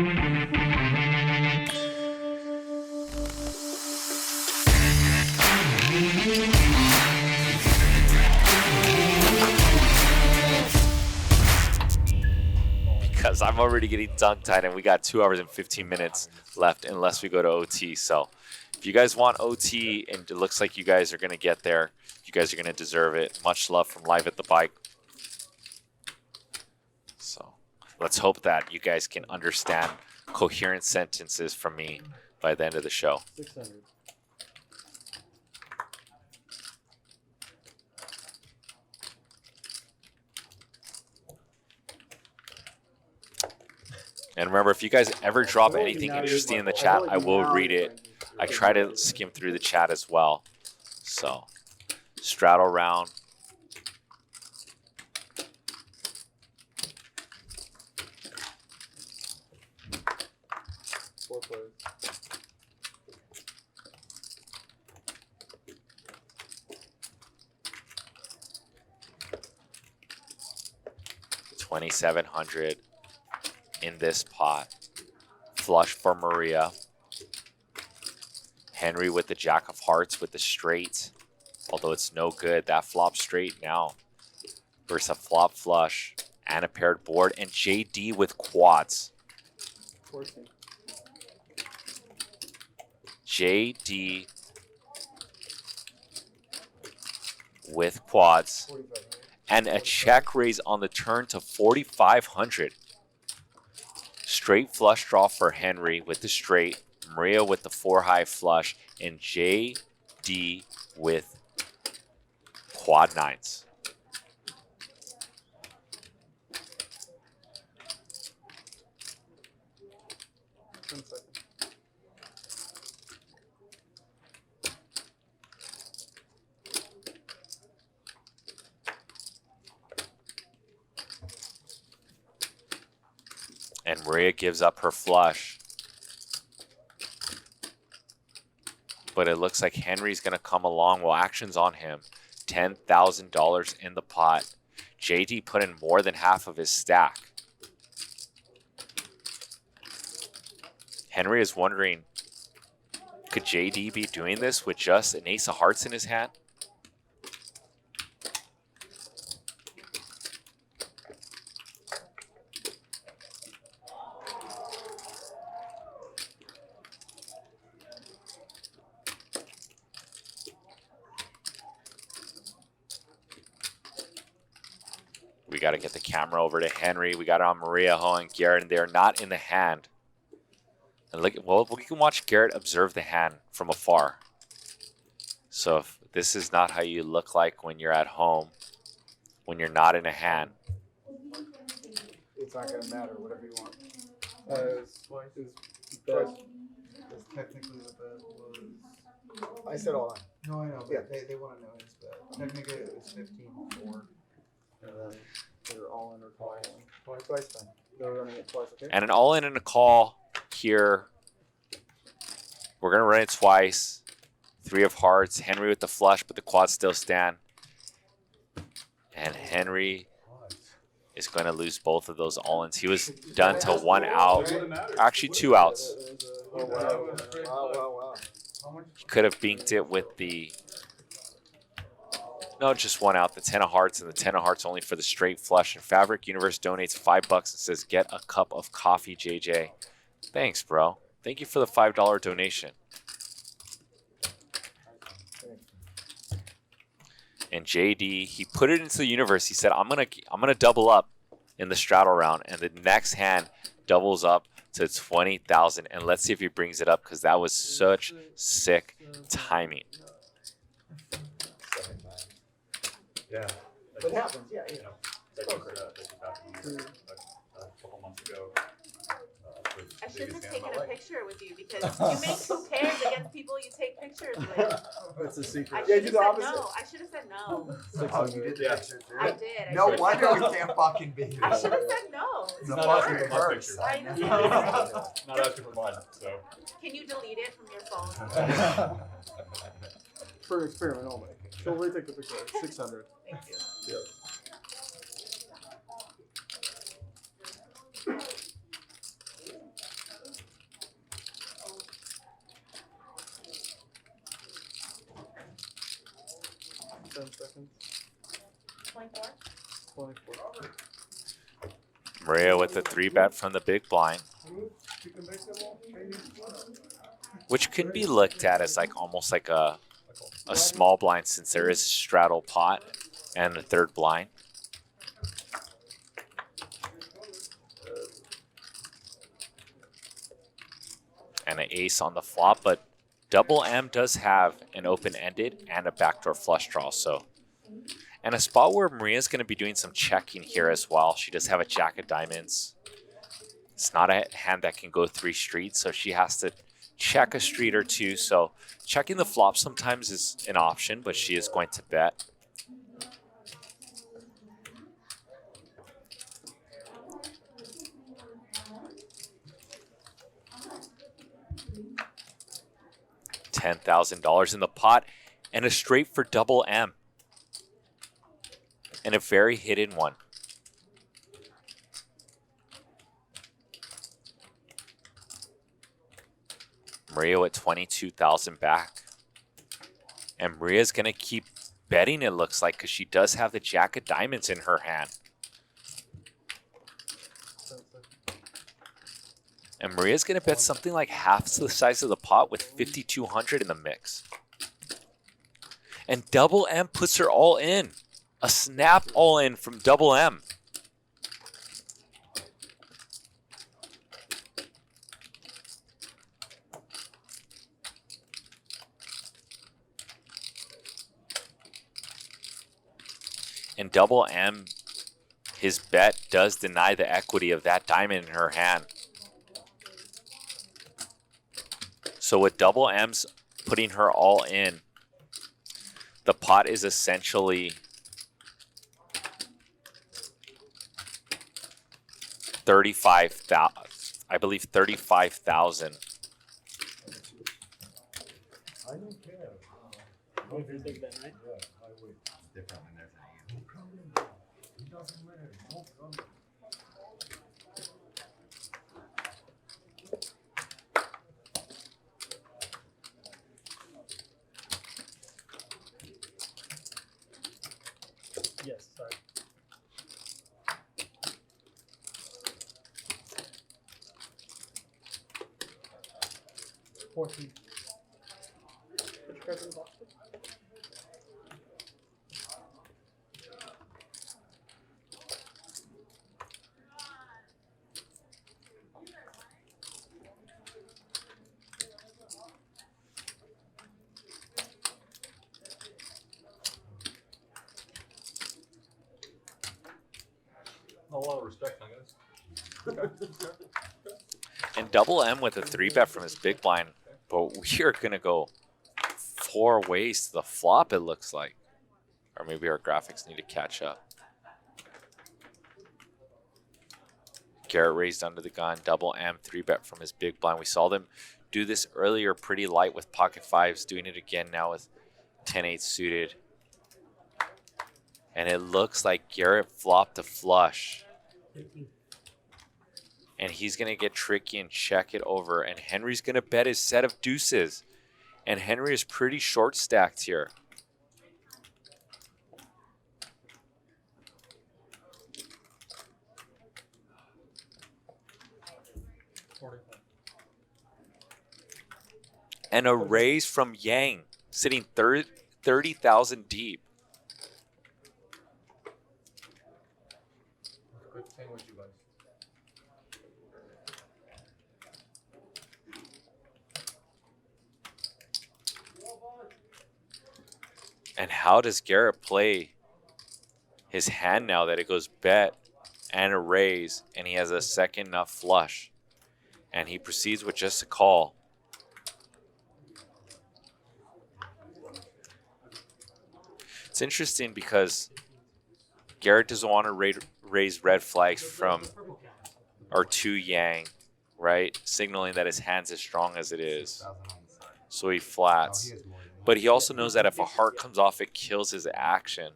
Because I'm already getting tongue-tied and we got 2 hours and 15 minutes left unless we go to OT. So if you guys want OT and it looks like you guys are going to get there, you guys are going to deserve it. Much love from Live at the Bike. So let's hope that you guys can understand coherent sentences from me by the end of the show. 600. And remember, if you guys ever drop anything interesting in the chat, I will read it. I try to skim through the chat as well. So, straddle round. $2,700 in this pot. Flush for Maria. Henry with the Jack of Hearts with the straight. Although it's no good. That flop straight now. Versus a flop flush and a paired board. And JD with quads. 14. JD with quads. 45. And a check raise on the turn to 4,500. Straight flush draw for Henry with the straight. Maria with the 4-high flush. And JD with quad nines. And Maria gives up her flush. But it looks like Henry's going to come along. Well, action's on him. $10,000 in the pot. JD put in more than half of his stack. Henry is wondering, could JD be doing this with just an ace of hearts in his hand? We got to get the camera over to Henry. We got it on Maria, Ho, and Garrett, and they're not in the hand. And look, well, we can watch Garrett observe the hand from afar. So if this is not how you look like when you're at home, when you're not in a hand. It's not going to matter, whatever you want. It's technically what that was. I said all in. No, I know. Yeah, they want to know his bet. Technically, it was 15-4. And then they're all in or twice. Twice then. They're running it twice, okay? And an all-in and a call here. We're going to run it twice. 3 of hearts. Henry with the flush, but the quads still stand. And Henry is going to lose both of those all-ins. He was done to 1 out. Actually, 2 outs. Oh, wow. He could have binked it with the... No, just 1 out. The 10 of hearts, and the 10 of hearts only for the straight flush. And Fabric Universe donates $5 and says, "Get a cup of coffee, JJ." Thanks, bro. Thank you for the $5 donation. And JD, he put it into the universe. He said, "I'm gonna double up in the straddle round," and the next hand doubles up to 20,000. And let's see if he brings it up, because that was such sick timing. Yeah. It happens, yeah. You know, that happened a couple months ago. I shouldn't have taken a picture with you because you make 2 pairs against people you take pictures with. That's a secret. I should have said no. I should have said no. Oh, you did the picture too? I did. No wonder we can't fucking be here. I should have said no. It's The the fucking worst. worst. I know. Not asking for mine, so. Can you delete it from your phone? For experiment only. So we'll take the picture. 600. Thank you. Yeah. 24. Maria with the 3-bet from the big blind, which can be looked at as like almost like a small blind since there is straddle pot and the third blind. And an ace on the flop, but double M does have an open-ended and a backdoor flush draw, so. And a spot where Maria's going to be doing some checking here as well. She does have a jack of diamonds. It's not a hand that can go 3 streets, so she has to check a street or 2. So checking the flop sometimes is an option, but she is going to bet. $10,000 in the pot and a straight for double M. And a very hidden one. Maria at 22,000 back. And Maria's going to keep betting, it looks like, because she does have the jack of diamonds in her hand. And Maria's going to bet something like half the size of the pot with 5,200 in the mix. And double M puts her all in. A snap all in from double M. And double M, his bet does deny the equity of that diamond in her hand. So with double M's putting her all in, the pot is essentially 35,000. I believe 35,000. I don't care. Oh, there's big bet, right? Yeah, I would. Different when there's an No problem. It doesn't matter. No problem. Yes, sorry. Put your cards in the box, please. A lot of respect, I guess. And double M with a 3-bet from his big blind. But we are going to go 4 ways to the flop, it looks like. Or maybe our graphics need to catch up. Garrett raised under the gun, double M, 3-bet from his big blind. We saw them do this earlier pretty light with pocket fives, doing it again now with 10-8 suited. And it looks like Garrett flopped a flush. And he's going to get tricky and check it over. And Henry's going to bet his set of deuces. And Henry is pretty short stacked here. And a raise from Yang, sitting 30,000 deep. Good thing with you guys. And how does Garrett play his hand now that it goes bet and a raise, and he has a second nut flush? And he proceeds with just a call. It's interesting because Garrett doesn't want to raise red flags from or to Yang, right? Signaling that his hand's as strong as it is. So he flats. But he also knows that if a heart comes off, it kills his action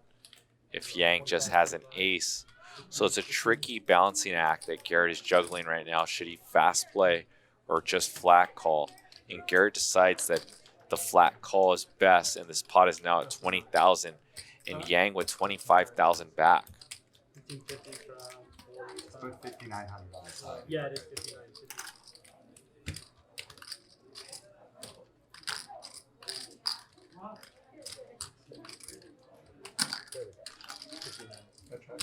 if Yang just has an ace. So it's a tricky balancing act that Garrett is juggling right now. Should he fast play or just flat call? And Garrett decides that the flat call is best, and this pot is now at 20,000, and Yang with 25,000 back. 1650 from 40. Let's put 5,900 on the side. Yeah, it is 5950. That's right.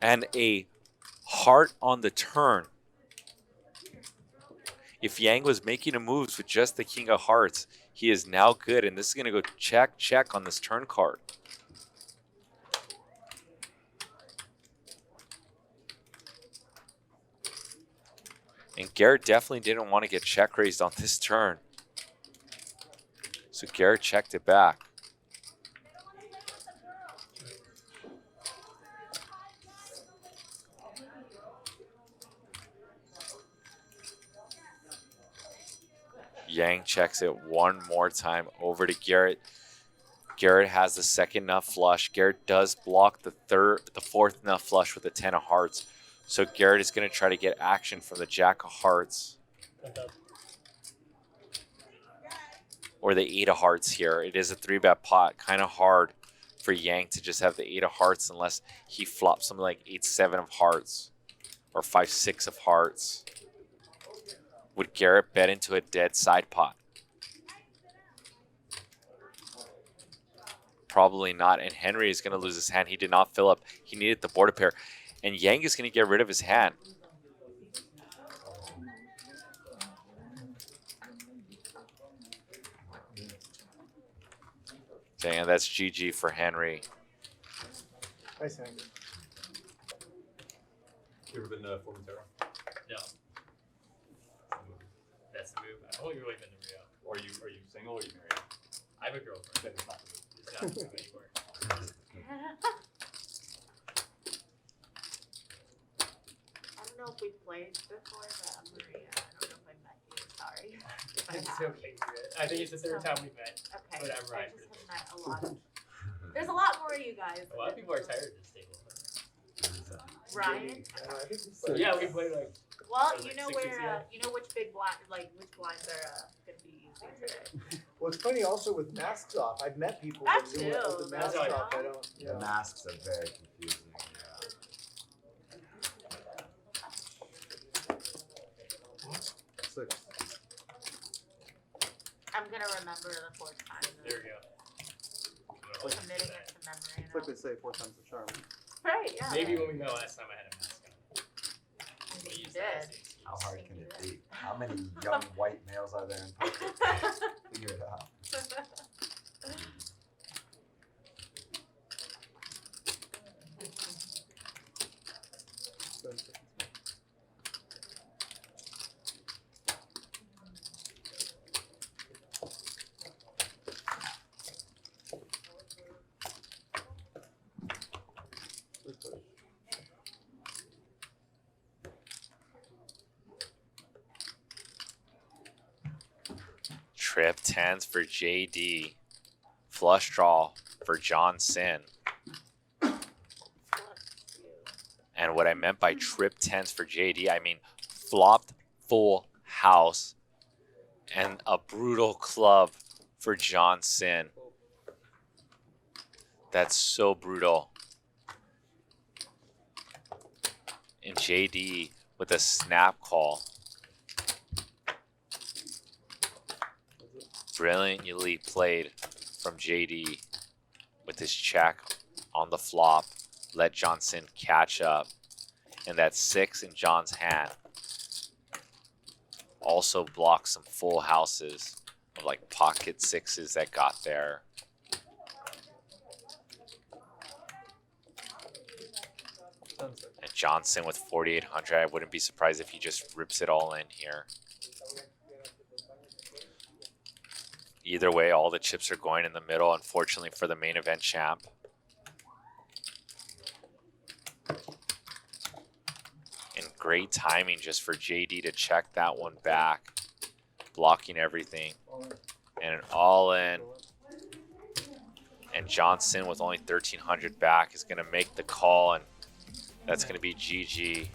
And a heart on the turn. If Yang was making a moves with just the king of hearts, he is now good. And this is going to go check, check on this turn card. And Garrett definitely didn't want to get check raised on this turn. So Garrett checked it back. Yang checks it one more time over to Garrett. Garrett has the second nut flush. Garrett does block the fourth nut flush with the 10 of hearts. So Garrett is going to try to get action from the jack of hearts. Or the 8 of hearts here. It is a 3-bet pot. Kind of hard for Yang to just have the 8 of hearts unless he flops something like 8-7 of hearts. Or 5-6 of hearts. Would Garrett bet into a dead side pot? Probably not. And Henry is going to lose his hand. He did not fill up. He needed the border pair. And Yang is going to get rid of his hand. Dang, that's GG for Henry. Nice hand. You ever been to Formentera? No. That's the move. I've only really been to Rio. Or are you single or are you married? I have a girlfriend. Then it's not the move. It's not the move anymore. I don't know if we played before, but Maria, I don't know if I met you. Sorry. If I It's have. okay. I think it's the third time we've met. Okay. But I'm right. I just have met a lot of. There's a lot more of you guys. A lot of people are tired of this table. Ryan. I think we So yeah, we played like. Well, Or you like know 6 where, weeks ago? you know which big blind, like which blinds are gonna be using today. Well, it's funny also with masks off. I've met people That that do it with too, the masks that's off. I how- don't. The Yeah. masks are very confusing. Six. I'm gonna remember the 4th time. There we go. Committing it to memory. It's like they say 4 times the charm. Right, yeah. Maybe when we met last time I had a mask on. Maybe you Use that as did. an excuse. How hard can it be? How many young white males are there in poker? Figure it out. Trip 10s for JD. Flush draw for John Sin. And what I meant by trip 10s for JD, I mean flopped full house and a brutal club for John Sin. That's so brutal. And JD with a snap call. Brilliantly played from JD with his check on the flop. Let Johnson catch up. And that 6 in John's hand also blocked some full houses of like pocket 6s that got there. And Johnson with 4,800. I wouldn't be surprised if he just rips it all in here. Either way, all the chips are going in the middle, unfortunately, for the main event champ. And great timing just for JD to check that one back, blocking everything. And an all-in. And Johnson with only 1,300 back is going to make the call, and that's going to be GG.